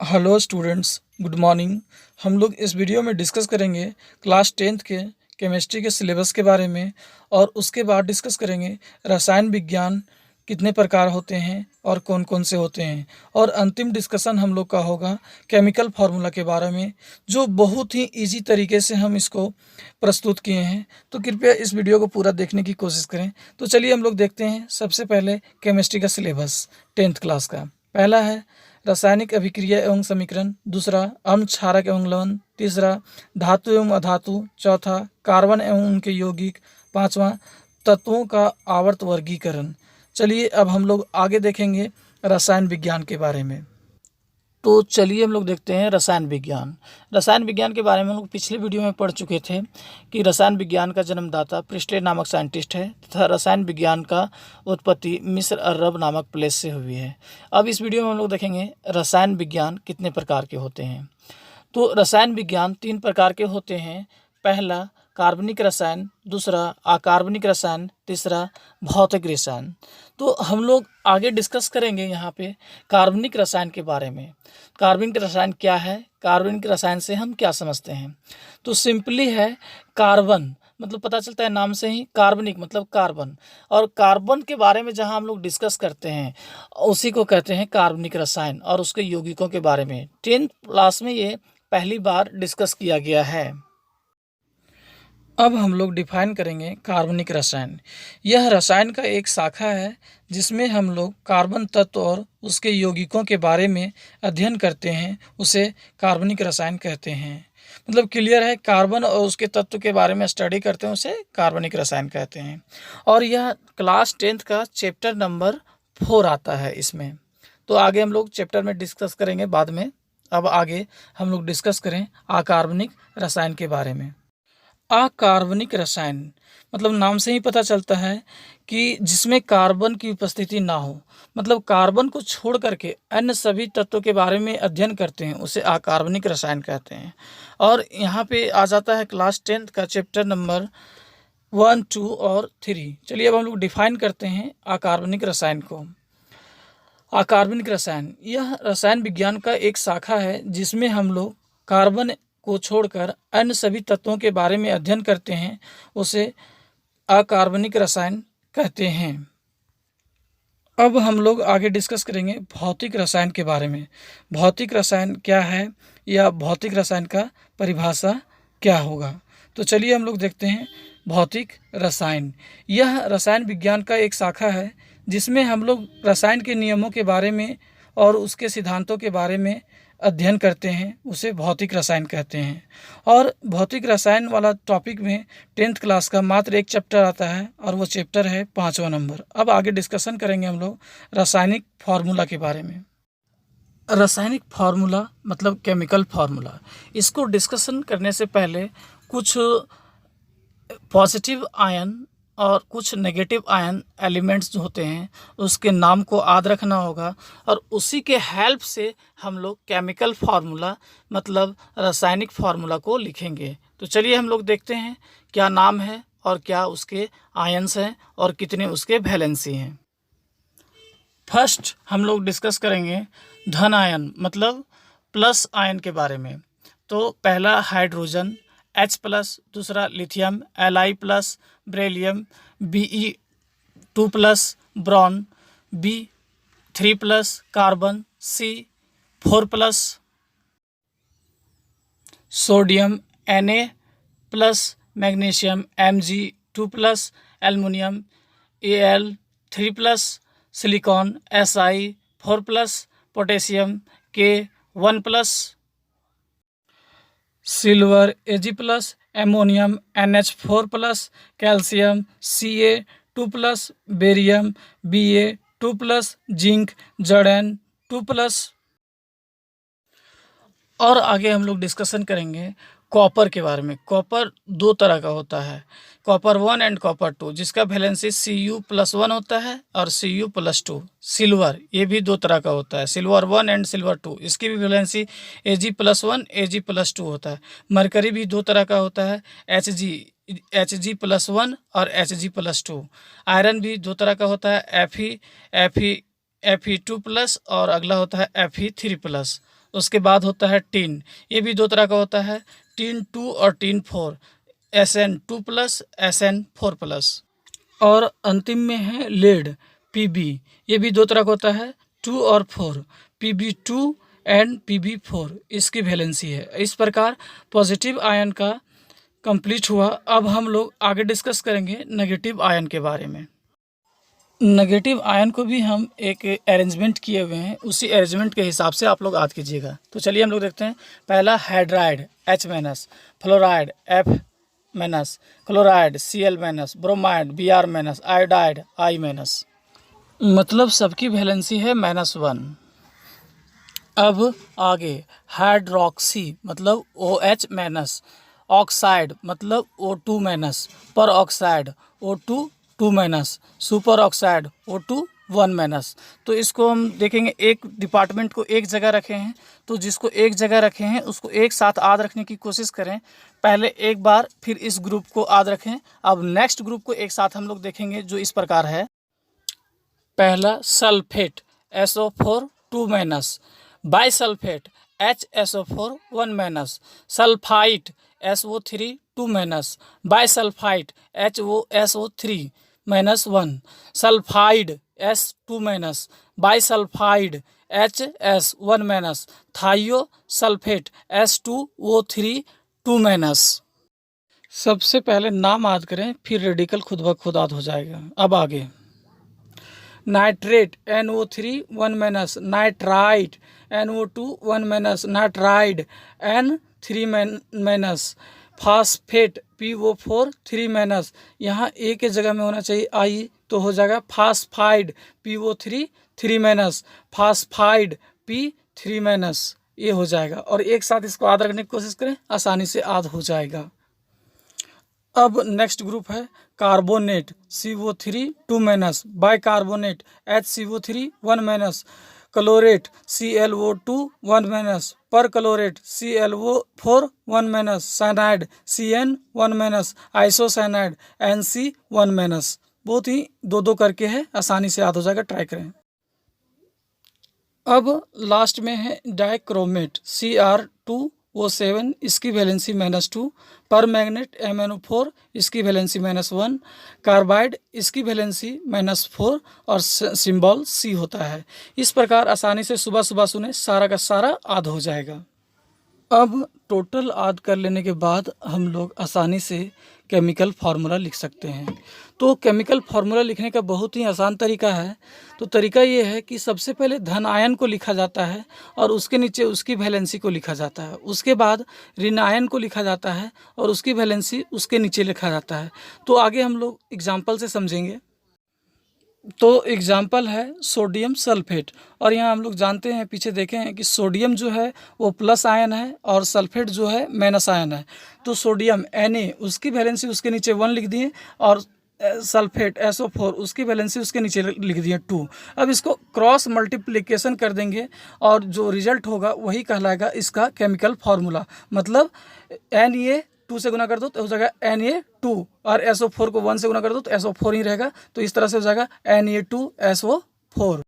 Hello students, good morning. हम लोग इस वीडियो में डिस्कस करेंगे क्लास 10th के केमिस्ट्री के सिलेबस के बारे में। और उसके बाद डिस्कस करेंगे रसायन विज्ञान कितने प्रकार होते हैं और कौन कौन से होते हैं। और अंतिम डिस्कशन हम लोग का होगा केमिकल फार्मूला के बारे में, जो बहुत ही इजी तरीके से हम इसको प्रस्तुत किए हैं। तो कृपया इस वीडियो को पूरा देखने की कोशिश करें। तो चलिए हम लोग देखते हैं सबसे पहले केमिस्ट्री का सिलेबस 10th क्लास का। पहला है रासायनिक अभिक्रिया एवं समीकरण, दूसरा अम्ल क्षारक एवं लवण, तीसरा धातु एवं अधातु, चौथा कार्बन एवं उनके यौगिक, पांचवा तत्वों का आवर्त वर्गीकरण। चलिए अब हम लोग आगे देखेंगे रसायन विज्ञान के बारे में। तो चलिए हम लोग देखते हैं रसायन विज्ञान। रसायन विज्ञान के बारे में हम लोग पिछले वीडियो में पढ़ चुके थे कि रसायन विज्ञान का जन्मदाता प्रिस्टले नामक साइंटिस्ट है तथा रसायन विज्ञान का उत्पत्ति मिस्र अरब नामक प्लेस से हुई है। अब इस वीडियो में हम लोग देखेंगे रसायन विज्ञान कितने प्रकार के होते हैं। तो रसायन विज्ञान 3 प्रकार के होते हैं। पहला कार्बनिक रसायन, दूसरा अकार्बनिक रसायन, तीसरा भौतिक रसायन। तो हम लोग आगे डिस्कस करेंगे यहाँ पे कार्बनिक रसायन के बारे में। कार्बनिक रसायन क्या है, कार्बनिक रसायन से हम क्या समझते हैं। तो सिंपली है कार्बन, मतलब पता चलता है नाम से ही, कार्बनिक मतलब कार्बन। और कार्बन के बारे में जहाँ हम लोग डिस्कस करते हैं उसी को कहते हैं कार्बनिक रसायन। और उसके यौगिकों के बारे में 10th क्लास में ये पहली बार डिस्कस किया गया है। अब हम लोग डिफाइन करेंगे कार्बनिक रसायन। यह रसायन का एक शाखा है जिसमें हम लोग कार्बन तत्व और उसके यौगिकों के बारे में अध्ययन करते हैं, उसे कार्बनिक रसायन कहते हैं। मतलब क्लियर है, कार्बन और उसके तत्व के बारे में स्टडी करते हैं, उसे कार्बनिक रसायन कहते हैं। और यह क्लास 10th का चैप्टर नंबर 4 आता है इसमें। तो आगे हम लोग चैप्टर में डिस्कस करेंगे बाद में। अब आगे हम लोग डिस्कस करें अकार्बनिक रसायन के बारे में। अकार्बनिक रसायन मतलब नाम से ही पता चलता है कि जिसमें कार्बन की उपस्थिति ना हो, मतलब कार्बन को छोड़ करके अन्य सभी तत्वों के बारे में अध्ययन करते हैं, उसे अकार्बनिक रसायन कहते हैं। और यहाँ पे आ जाता है क्लास 10th का चैप्टर नंबर 1, 2 और 3। चलिए अब हम लोग डिफाइन करते हैं अकार्बनिक रसायन को। अकार्बनिक रसायन यह रसायन विज्ञान का एक शाखा है जिसमें हम लोग कार्बन को छोड़कर अन्य सभी तत्वों के बारे में अध्ययन करते हैं, उसे अकार्बनिक रसायन कहते हैं। अब हम लोग आगे डिस्कस करेंगे भौतिक रसायन के बारे में। भौतिक रसायन क्या है या भौतिक रसायन का परिभाषा क्या होगा। तो चलिए हम लोग देखते हैं भौतिक रसायन। यह रसायन विज्ञान का एक शाखा है जिसमें हम लोग रसायन के नियमों के बारे में और उसके सिद्धांतों के बारे में अध्ययन करते हैं, उसे भौतिक रसायन कहते हैं। और भौतिक रसायन वाला टॉपिक में 10th क्लास का मात्र एक चैप्टर आता है और वो चैप्टर है 5वां नंबर। अब आगे डिस्कशन करेंगे हम लोग रासायनिक फार्मूला के बारे में। रासायनिक फार्मूला मतलब केमिकल फार्मूला, इसको डिस्कशन करने से पहले कुछ पॉजिटिव आयन और कुछ नेगेटिव आयन एलिमेंट्स जो होते हैं उसके नाम को याद रखना होगा। और उसी के हेल्प से हम लोग केमिकल फार्मूला मतलब रासायनिक फार्मूला को लिखेंगे। तो चलिए हम लोग देखते हैं क्या नाम है और क्या उसके आयन्स हैं और कितने उसके वैलेंसी हैं। फर्स्ट हम लोग डिस्कस करेंगे धन आयन मतलब प्लस आयन के बारे में। तो पहला हाइड्रोजन H+, दूसरा lithium Li+, beryllium Be2+, boron B3+, carbon C4+, sodium Na+, magnesium Mg2+, aluminium Al3+, silicon Si4+, potassium K1+, silver Ag+, ammonium NH4+, calcium Ca2+, barium Ba2+, zinc Zn2+। और आगे हम लोग डिस्कशन करेंगे copper के बारे में। Copper 2 तरह का होता है, कॉपर 1 एंड कॉपर 2, जिसका वैलेंसी Cu+1 होता है और Cu+2। सिल्वर ये भी 2 तरह का होता है, सिल्वर 1 एंड सिल्वर 2, इसकी भी वैलेंसी Ag+1 Ag+2 होता है। मरकरी भी 2 तरह का होता है, Hg+1 और Hg+2। आयरन भी 2 तरह का होता है, Fe2+ और अगला होता है Fe3+। उसके बाद होता है टीन, ये भी 2 तरह का होता है, टीन 2 और टीन 4, SN2+, SN4+। और अंतिम में है लेड, Pb, ये भी 2 तरह का होता है, 2 और 4, Pb2 एंड Pb4 इसकी वैलेंसी है। इस प्रकार पॉजिटिव आयन का कंप्लीट हुआ। अब हम लोग आगे डिस्कस करेंगे नेगेटिव आयन के बारे में। नेगेटिव आयन को भी हम एक अरेंजमेंट किए हुए हैं, उसी अरेंजमेंट के हिसाब से आप लोग याद कीजिएगा। तो चलिए हम लोग देखते हैं। पहला hydride H-, fluoride F-, chloride Cl-, bromide Br-, iodide I-। मतलब सबकी वैलेंसी है -1। अब आगे हाइड्रोक्सी मतलब OH-, ऑक्साइड मतलब O2-, पर oxide O2 2-, super oxide O2 1-। तो इसको हम देखेंगे, एक डिपार्टमेंट को एक जगह रखे हैं, तो जिसको एक जगह रखे हैं उसको एक साथ याद रखने की कोशिश करें। पहले एक बार, फिर इस ग्रुप को याद रखें। अब नेक्स्ट ग्रुप को एक साथ हम लोग देखेंगे जो इस प्रकार है। पहला sulphate SO4 2-, bisulphate HSO4 1-, sulphite SO3 2-, bisulphite HOSO3 -1, sulphide S2-, bisulphide HS 1-, थाइयोसल्फेट S2O3 2-। सबसे पहले नाम याद करें, फिर रेडिकल खुद ब खुद याद हो जाएगा। अब आगे nitrate NO3 1-, nitrite NO2 1-, nitride N3-, phosphate PO4 3-। यहाँ ए के जगह में होना चाहिए I, तो हो जाएगा फास्फाइड PO3 3-, फास्फाइड P3-। ये हो जाएगा, और एक साथ इसको याद रखने की कोशिश करें, आसानी से याद हो जाएगा। अब नेक्स्ट ग्रुप है carbonate CO3 2-, bicarbonate HCO3 1-, chlorate ClO2 1-, पर chlorate ClO4 1-, cyanide CN 1-, isocyanide NC 1-। बहुत ही 2-2 करके है, आसानी से याद हो जाएगा, ट्राई करें। अब लास्ट में है डाइक्रोमेट Cr2O7, इसकी वैलेंसी -2, पर मैग्नेट MnO4, इसकी वैलेंसी -1, कार्बाइड, इसकी वैलेंसी -4 और सिंबल C होता है। इस प्रकार आसानी से सुबह सुबह सुने, सारा का सारा याद हो जाएगा। अब टोटल याद कर लेने के बाद हम लोग आसानी से केमिकल फार्मूला लिख सकते हैं। तो केमिकल फार्मूला लिखने का बहुत ही आसान तरीका है। तो तरीका ये है कि सबसे पहले धन आयन को लिखा जाता है और उसके नीचे उसकी वैलेंसी को लिखा जाता है। उसके बाद ऋण आयन को लिखा जाता है और उसकी वैलेंसी उसके नीचे लिखा जाता है। तो आगे हम लोग एग्जाम्पल से समझेंगे। तो एग्जाम्पल है सोडियम सल्फेट, और यहाँ हम लोग जानते हैं, पीछे देखे हैं कि सोडियम जो है वो प्लस आयन है और सल्फेट जो है माइनस आयन है। तो सोडियम Na, उसकी वैलेंसी उसके नीचे 1 लिख दिए, और सल्फेट SO4 उसकी वैलेंसी उसके नीचे लिख दिए 2। अब इसको क्रॉस मल्टीप्लिकेशन कर देंगे और जो रिजल्ट होगा वही कहलाएगा इसका केमिकल फार्मूला। मतलब Na 2 से गुना कर दो तो हो जाएगा Na2, और SO4 को 1 से गुना कर दो तो SO4 ही रहेगा। तो इस तरह से हो जाएगा Na2SO4।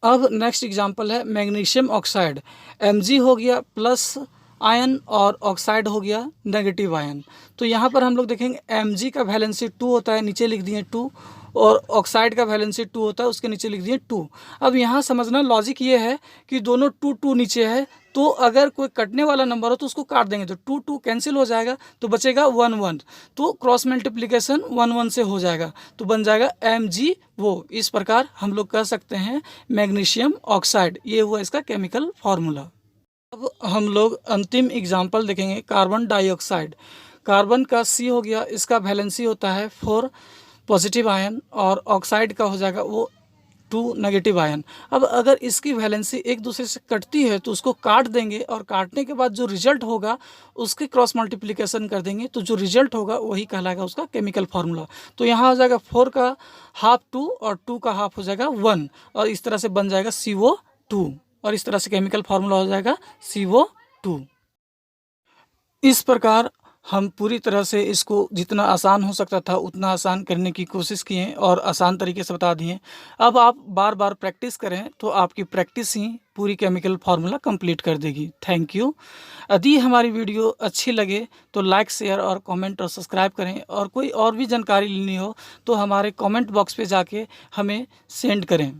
अब नेक्स्ट एग्जांपल है मैग्नीशियम ऑक्साइड। Mg हो गया प्लस आयन और ऑक्साइड हो गया नेगेटिव आयन। तो यहाँ पर हम लोग देखेंगे Mg का वैलेंसी 2 होता है, नीचे लिख दिए 2, और ऑक्साइड का वैलेंसी 2 होता है, उसके नीचे लिख दिए 2। अब यहाँ समझना लॉजिक ये है कि दोनों 2 नीचे है, तो अगर कोई कटने वाला नंबर हो तो उसको काट देंगे, तो 2 कैंसिल हो जाएगा, तो बचेगा 1 तो क्रॉस मल्टीप्लिकेशन 1 से हो जाएगा, तो बन जाएगा Mg वो। इस प्रकार हम लोग कह सकते हैं मैग्नीशियम ऑक्साइड, ये हुआ इसका केमिकल फार्मूला। अब हम लोग अंतिम एग्जाम्पल देखेंगे कार्बन डाइऑक्साइड। कार्बन का C हो गया, इसका वैलेंसी होता है 4 पॉजिटिव आयन, और ऑक्साइड का हो जाएगा वो 2 नेगेटिव आयन। अब अगर इसकी वैलेंसी एक दूसरे से कटती है तो उसको काट देंगे, और काटने के बाद जो रिजल्ट होगा उसके क्रॉस मल्टीप्लिकेशन कर देंगे, तो जो रिजल्ट होगा वही कहलाएगा उसका केमिकल फार्मूला। तो यहाँ हो जाएगा 4 का हाफ 2 और 2 का हाफ हो जाएगा 1, और इस तरह से बन जाएगा CO2, और इस तरह से केमिकल फार्मूला हो जाएगा CO2। इस प्रकार हम पूरी तरह से इसको जितना आसान हो सकता था उतना आसान करने की कोशिश किए और आसान तरीके से बता दिए। अब आप बार बार प्रैक्टिस करें तो आपकी प्रैक्टिस ही पूरी केमिकल फार्मूला कंप्लीट कर देगी। Thank you. यदि हमारी वीडियो अच्छी लगे तो लाइक, शेयर और कमेंट और सब्सक्राइब करें, और कोई और भी जानकारी लेनी हो तो हमारे कमेंट बॉक्स पे जाके हमें सेंड करें।